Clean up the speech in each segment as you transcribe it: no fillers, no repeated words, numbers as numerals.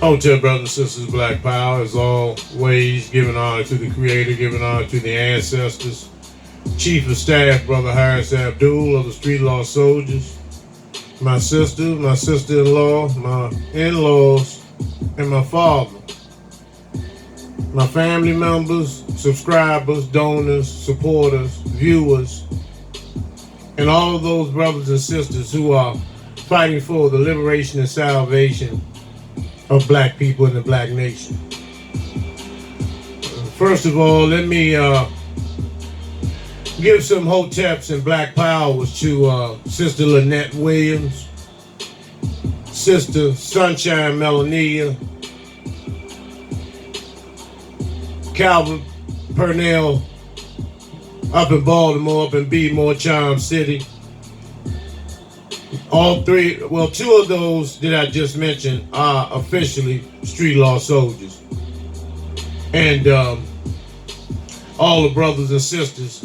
Hotel brothers and sisters, Black Power is always giving honor to the Creator, giving honor to the ancestors. Chief of Staff, Brother Harris Abdul of the Street Law Soldiers. My sister-in-law, my in-laws, and my father. My family members, subscribers, donors, supporters, viewers, and all of those brothers and sisters who are fighting for the liberation and salvation of black people in the black nation. First of all, let me give some hoteps and black powers to Sister Lynette Williams, Sister Sunshine Melania, Calvin Purnell up in Baltimore, up in B-More Charm City. All three, well, two of those that I just mentioned are officially street law soldiers. And all the brothers and sisters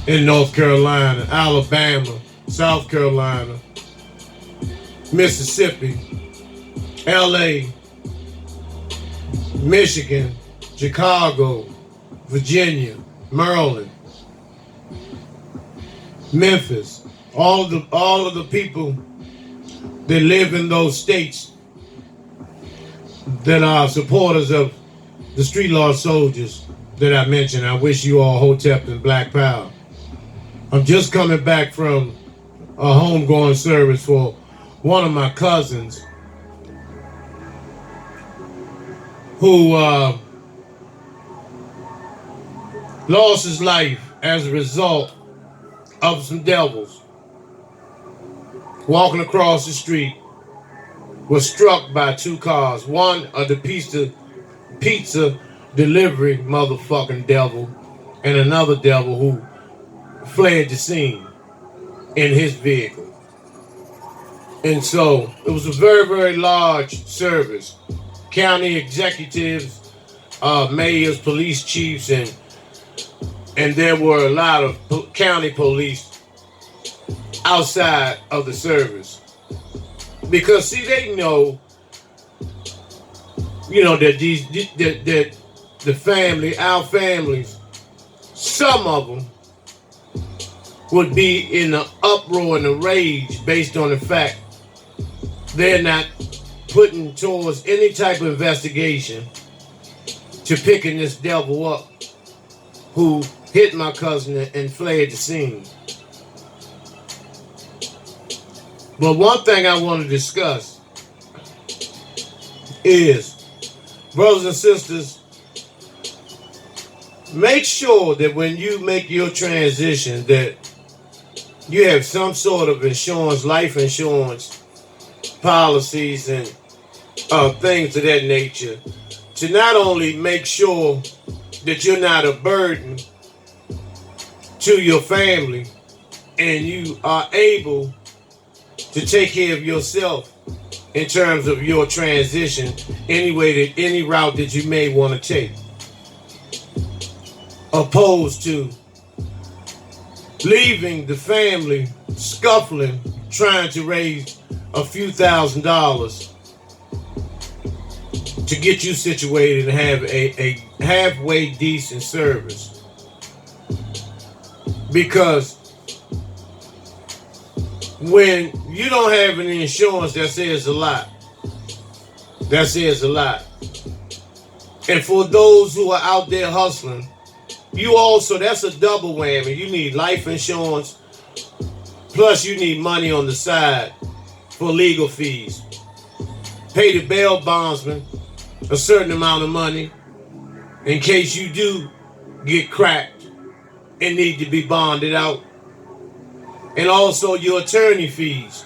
in North Carolina, Alabama, South Carolina, Mississippi, LA, Michigan, Chicago, Virginia, Maryland, Memphis, all of the people that live in those states that are supporters of the street law soldiers that I mentioned. I wish you all hotep and black power. I'm just coming back from a homegoing service for one of my cousins who lost his life as a result of some devils walking across the street, was struck by two cars. One of the pizza delivery motherfucking devil, and another devil who fled the scene in his vehicle. And so it was a very, very large service. County executives, mayors, police chiefs, and there were a lot of county police outside of the service. Because see, they know, that the family, our families, some of them would be in an uproar and a rage based on the fact they're not putting towards any type of investigation to picking this devil up who hit my cousin and fled the scene. But one thing I want to discuss is, brothers and sisters, make sure that when you make your transition that you have some sort of insurance, life insurance policies and things of that nature, to not only make sure that you're not a burden to your family and you are able to take care of yourself in terms of your transition any route that you may want to take, opposed to leaving the family scuffling, trying to raise a few $1,000s to get you situated and have a halfway decent service. Because when you don't have any insurance, that says a lot. That says a lot. And for those who are out there hustling, you also, that's a double whammy. You need life insurance, plus you need money on the side for legal fees. Pay the bail bondsman a certain amount of money in case you do get cracked and need to be bonded out. And also your attorney fees.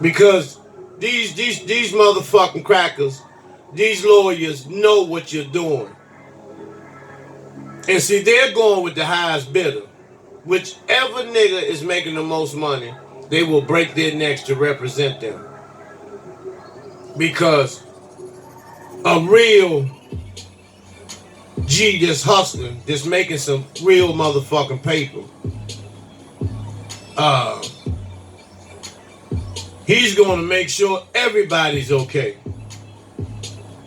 Because these motherfucking crackers, these lawyers know what you're doing. And see, they're going with the highest bidder. Whichever nigga is making the most money, they will break their necks to represent them. Because a real G that's hustling, that's making some real motherfucking paper, he's going to make sure everybody's okay.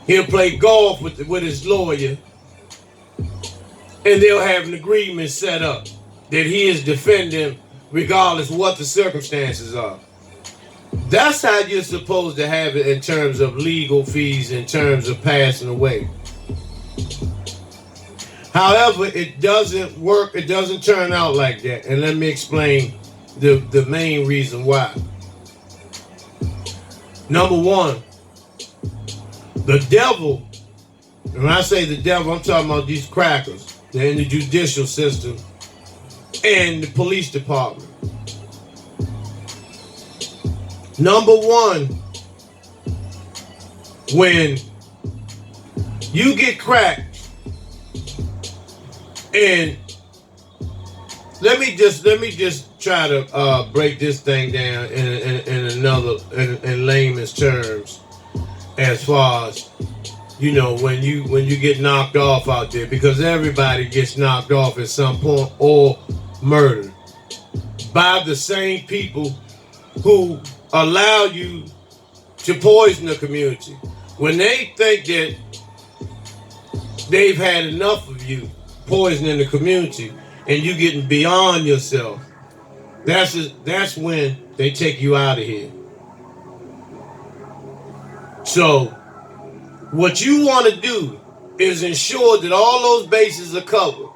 He'll play golf with his lawyer, and they'll have an agreement set up that he is defending regardless what the circumstances are. That's how you're supposed to have it in terms of legal fees, in terms of passing away. However, it doesn't work. It doesn't turn out like that. And let me explain the main reason why. Number one, the devil, and when I say the devil, I'm talking about these crackers. They're in the judicial system and the police department. Number one, when you get cracked, and let me just try to break this thing down in layman's terms, as far as when you get knocked off out there, because everybody gets knocked off at some point or murdered by the same people who allow you to poison the community. When they think that they've had enough of you poisoning the community and you getting beyond yourself, that's when they take you out of here. So what you want to do is ensure that all those bases are covered.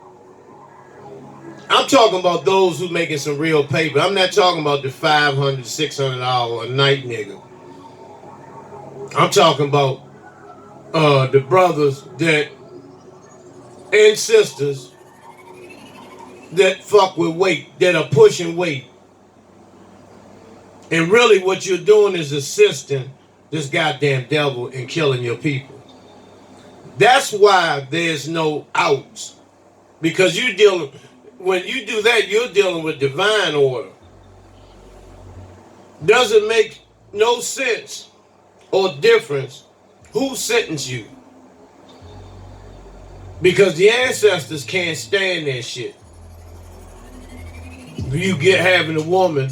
I'm talking about those who making some real paper. I'm not talking about the $500, $600 a night nigga. I'm talking about the brothers that and sisters that fuck with weight, that are pushing weight. And really what you're doing is assisting this goddamn devil in killing your people. That's why there's no outs. Because when you do that, you're dealing with divine order. Doesn't make no sense or difference who sentenced you. Because the ancestors can't stand that shit. You having a woman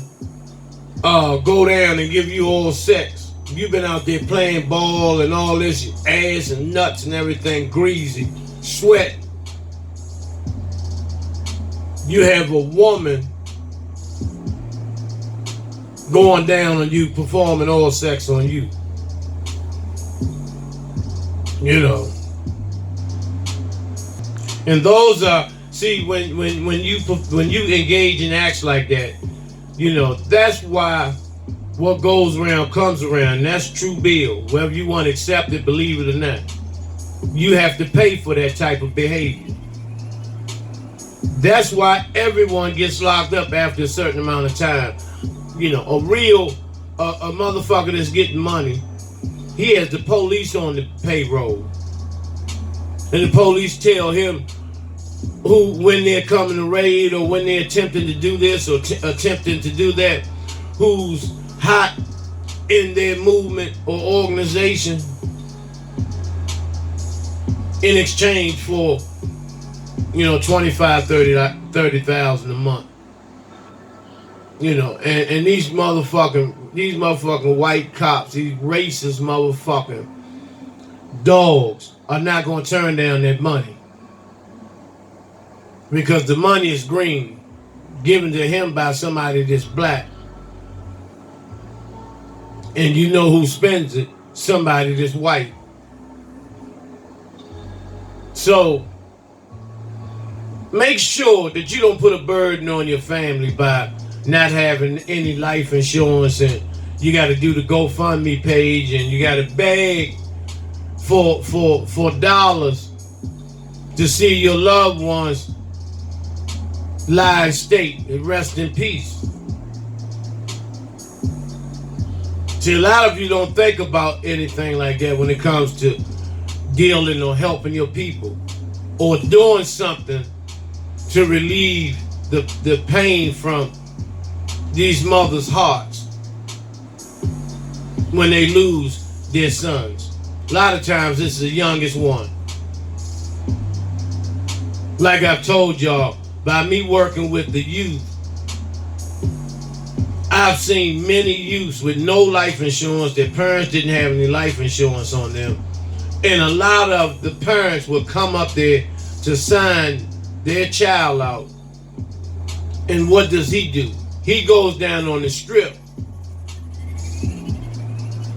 go down and give you all sex. You've been out there playing ball and all this ass and nuts and everything greasy, sweat. You have a woman going down on you, performing all sex on you. And those are, see, when you engage in acts like that, that's why what goes around comes around. And that's true bill. Whether you want to accept it, believe it or not, you have to pay for that type of behavior. That's why everyone gets locked up after a certain amount of time. A motherfucker that's getting money, he has the police on the payroll. And the police tell him when they're coming to raid, or when they're attempting to do this or attempting to do that, who's hot in their movement or organization, in exchange for $25,000, $30,000 a month. And these motherfucking white cops, these racist motherfucking dogs, are not going to turn down that money. Because the money is green, given to him by somebody that's black. And you know who spends it? Somebody that's white. So make sure that you don't put a burden on your family by not having any life insurance, and you got to do the GoFundMe page, and you got to beg for dollars to see your loved ones lie in state and rest in peace. See, a lot of you don't think about anything like that when it comes to dealing or helping your people, or doing something to relieve the pain from these mothers' hearts when they lose their sons. A lot of times this is the youngest one. Like I've told y'all, by me working with the youth, I've seen many youths with no life insurance. Their parents didn't have any life insurance on them. And a lot of the parents will come up there to sign their child out. And what does he do? He goes down on the strip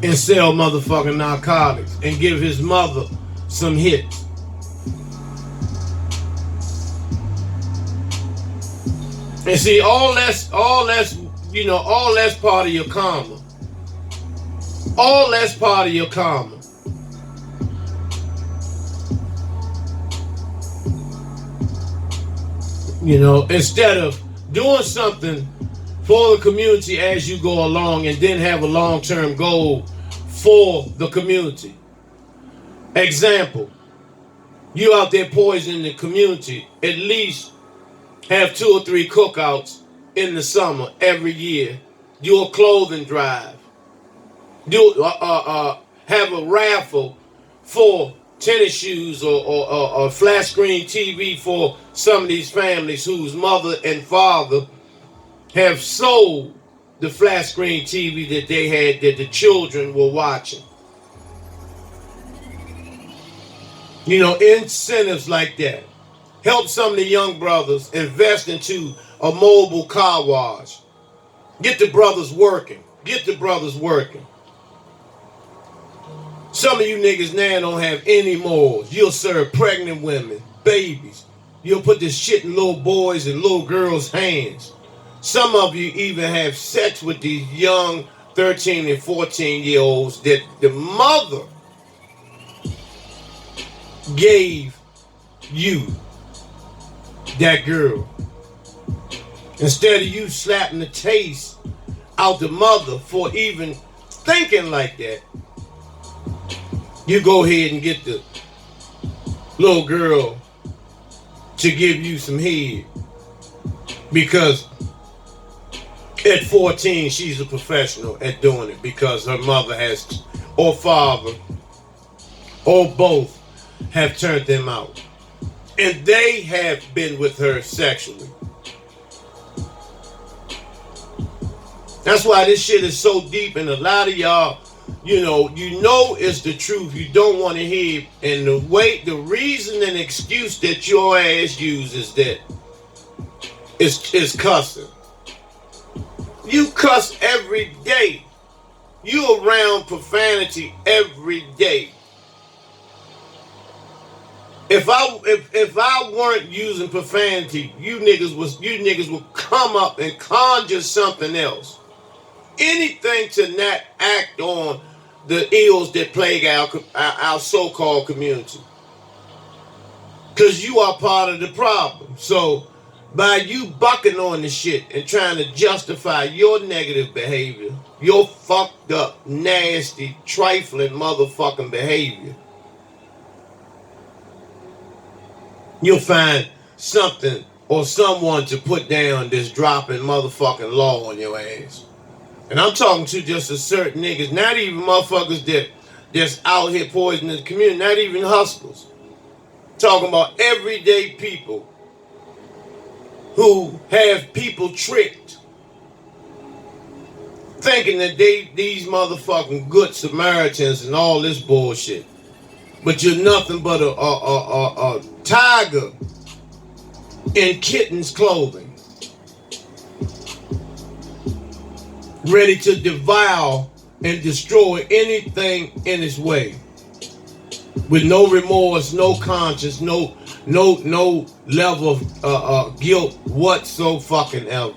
and sell motherfucking narcotics and give his mother some hits. And see, all that's part of your karma. All that's part of your karma. Instead of doing something for the community as you go along and then have a long-term goal for the community. Example, you out there poisoning the community, at least have 2 or 3 cookouts in the summer every year. Do a clothing drive. Have a raffle for tennis shoes or flat screen TV for some of these families whose mother and father have sold the flat screen TV that they had that the children were watching. Incentives like that. Help some of the young brothers invest into a mobile car wash. Get the brothers working. Some of you niggas now don't have any morals. You'll serve pregnant women, babies. You'll put this shit in little boys and little girls' hands. Some of you even have sex with these young 13 and 14-year-olds that the mother gave you, that girl. Instead of you slapping the taste out the mother for even thinking like that, you go ahead and get the little girl to give you some head. Because at 14, she's a professional at doing it because her mother has, or father, or both, have turned them out. And they have been with her sexually. That's why this shit is so deep, and a lot of y'all, it's the truth. You don't want to hear. And the reason and excuse that your ass uses that is cussing. You cuss every day. You around profanity every day. If I weren't using profanity, you niggas would come up and conjure something else. Anything to not act on the ills that plague our so-called community. Because you are part of the problem. So by you bucking on the shit and trying to justify your negative behavior, your fucked up, nasty, trifling motherfucking behavior, you'll find something or someone to put down that's dropping motherfucking law on your ass. And I'm talking to just a certain niggas, not even motherfuckers that's out here poisoning the community, not even hustlers. Talking about everyday people who have people tricked, thinking that these motherfucking good Samaritans and all this bullshit. But you're nothing but a tiger in kitten's clothing. Ready to devour and destroy anything in its way. With no remorse, no conscience, no level of guilt whatsoever.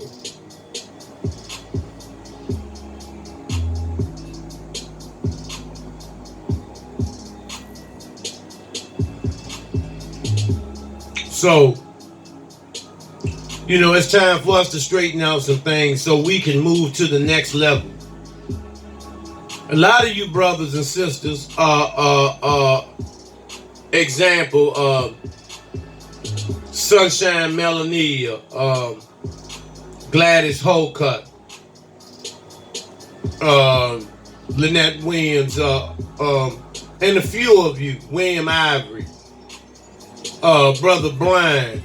So, it's time for us to straighten out some things so we can move to the next level. A lot of you brothers and sisters example, Sunshine Melania, Gladys Holcutt, Lynette Williams, and a few of you, William Ivory, Brother Brian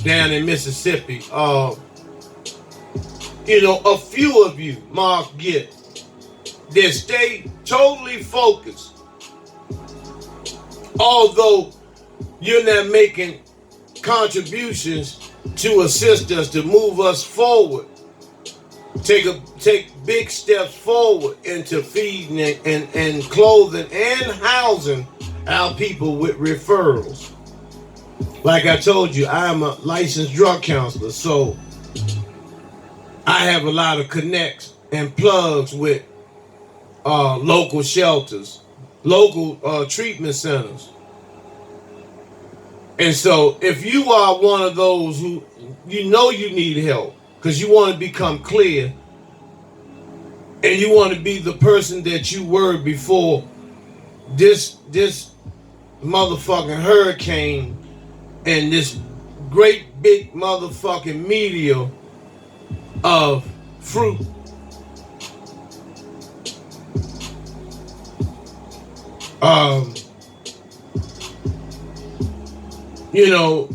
down in Mississippi, a few of you, Mark Gitt, that stay totally focused Although you're not making contributions to assist us to move us forward, take big steps forward into feeding and clothing and housing our people with referrals. Like I told you, I am a licensed drug counselor, so I have a lot of connects and plugs with local shelters, local treatment centers. And so if you are one of those who you know you need help because you want to become clear and you want to be the person that you were before this motherfucking hurricane and this great big motherfucking meteor of fruit. You know,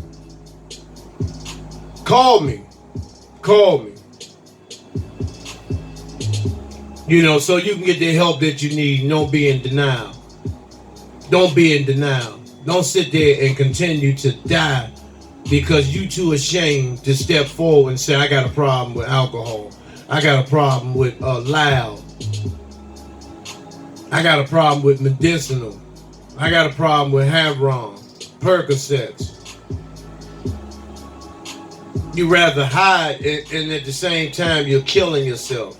call me. You know, so you can get the help that you need and don't be in denial. Don't be in denial. Don't sit there and continue to die because you too ashamed to step forward and say, I got a problem with alcohol. I got a problem with loud. I got a problem with medicinal. I got a problem with Havron, Percocets. You rather hide and at the same time you're killing yourself.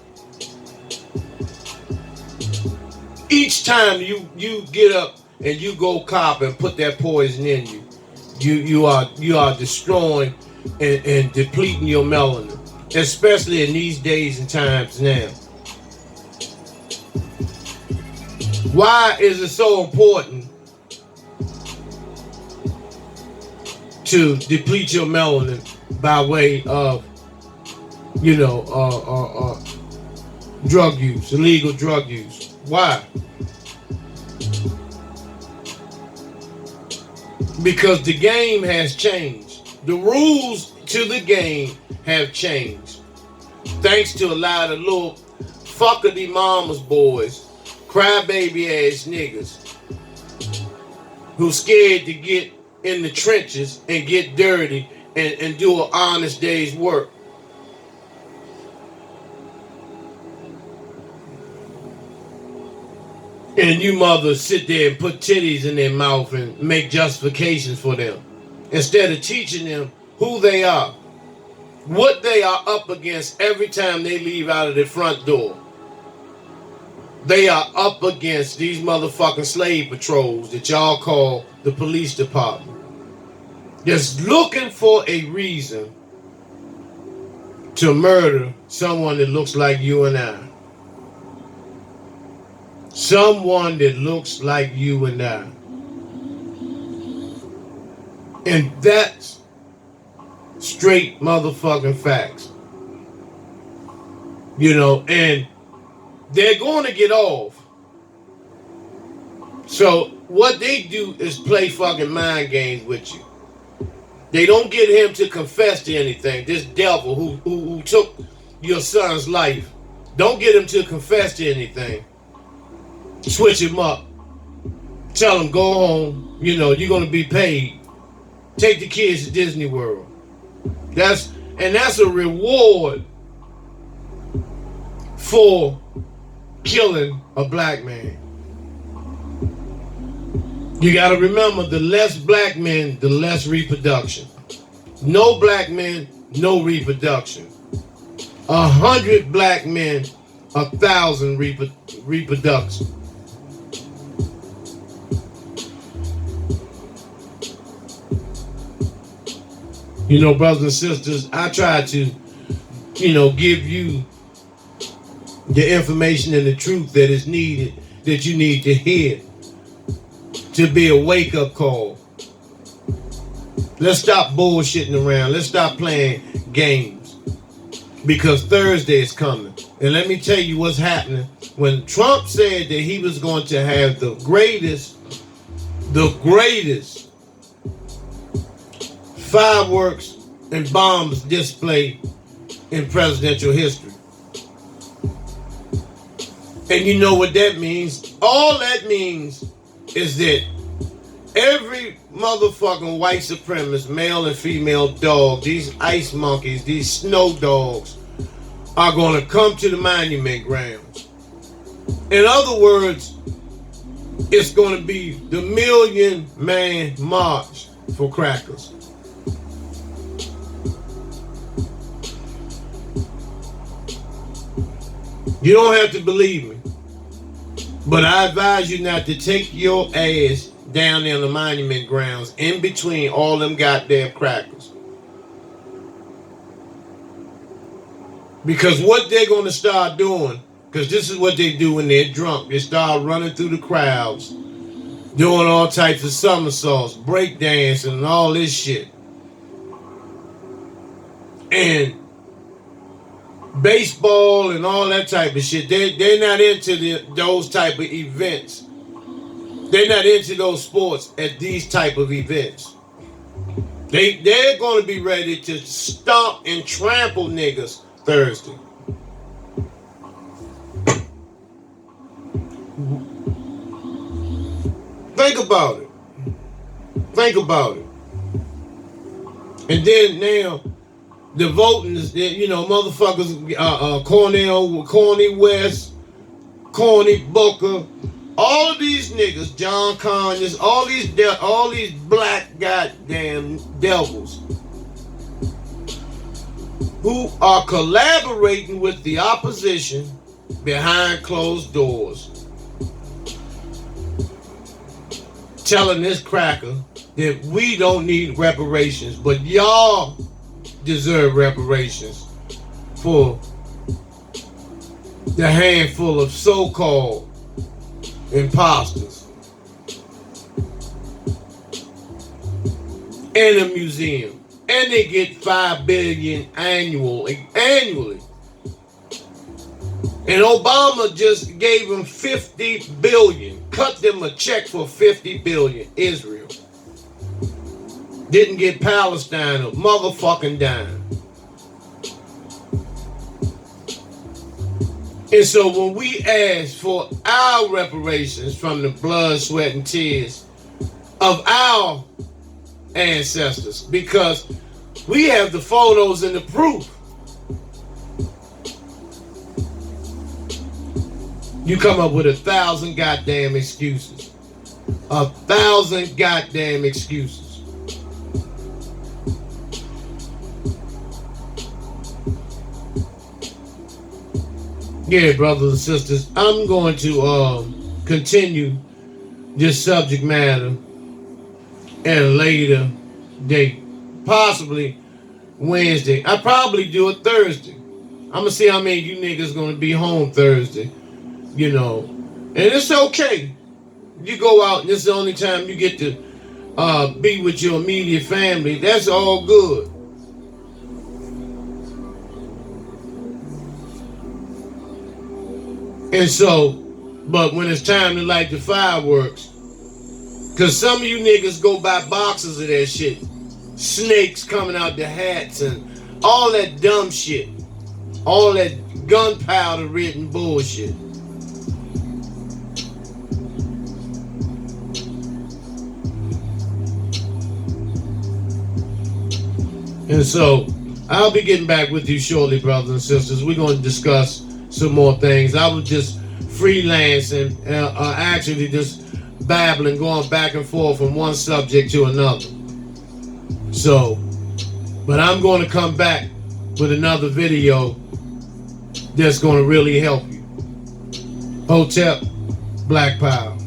Each time you get up and you go cop and put that poison in you, you are destroying and depleting your melanin, especially in these days and times now. Why is it so important to deplete your melanin by way of, drug use, illegal drug use? Why? Because the game has changed. The rules to the game have changed. Thanks to a lot of little fuckity mama's boys, crybaby ass niggas who scared to get in the trenches and get dirty and do an honest day's work. And you mothers sit there and put titties in their mouth and make justifications for them instead of teaching them who they are, what they are up against every time they leave out of their front door. They are up against these motherfucking slave patrols that y'all call the police department. Just looking for a reason to murder someone that looks like you and I. Someone that looks like you and I. And that's straight motherfucking facts. And they're going to get off. So what they do is play fucking mind games with you. They don't get him to confess to anything. This devil who took your son's life, don't get him to confess to anything. Switch him up. Tell him go home. You're going to be paid. Take the kids to Disney World. That's a reward for killing a black man. You got to remember, the less black men, the less reproduction. No black men, no reproduction. 100 black men, 1,000 reproduction. Brothers and sisters, I try to, give you the information and the truth that is needed, that you need to hear, to be a wake-up call. Let's stop bullshitting around. Let's stop playing games. Because Thursday is coming. And let me tell you what's happening. When Trump said that he was going to have the greatest fireworks and bombs display in presidential history. And you know what that means? All that means is that Every motherfucking white supremacist, male and female dog, these ice monkeys, these snow dogs, are going to come to the monument grounds. In other words, it's going to be the million-man march for crackers. You don't have to believe me, but I advise you not to take your ass down there in the monument grounds in between all them goddamn crackers. Because what they're going to start doing, because this is what they do when they're drunk, they start running through the crowds, doing all types of somersaults, breakdancing, and all this shit. And baseball and all that type of shit. They're not into those type of events. They're not into those sports at these type of events. They're going to be ready to stomp and trample niggas Thursday. Think about it. Think about it. And then now, the voting is, you know, motherfuckers, Cornel West, Corny Booker, all of these niggas, John Conyers, all these black goddamn devils who are collaborating with the opposition behind closed doors, telling this cracker that we don't need reparations, but y'all deserve reparations for the handful of so-called imposters in a museum. And they get $5 billion annually. And Obama just gave them $50 billion. Cut them a check for $50 billion. Israel didn't get Palestine a motherfucking dime. And so when we ask for our reparations from the blood, sweat, and tears of our ancestors, because we have the photos and the proof, you come up with 1,000 goddamn excuses. 1,000 goddamn excuses. Yeah, brothers and sisters, I'm going to continue this subject matter at a later date, possibly Wednesday. I probably do it Thursday. I'm gonna see how many of you niggas gonna be home Thursday, you know, and it's okay. You go out and this is the only time you get to be with your immediate family. That's all good. And so, but when it's time to light the fireworks, because some of you niggas go buy boxes of that shit, snakes coming out the hats and all that dumb shit, all that gunpowder written bullshit. And so, I'll be getting back with you shortly, brothers and sisters. We're going to discuss some more things. I was just freelancing, actually just babbling, going back and forth from one subject to another. So, but I'm going to come back with another video that's going to really help you. Hotep, Black Power.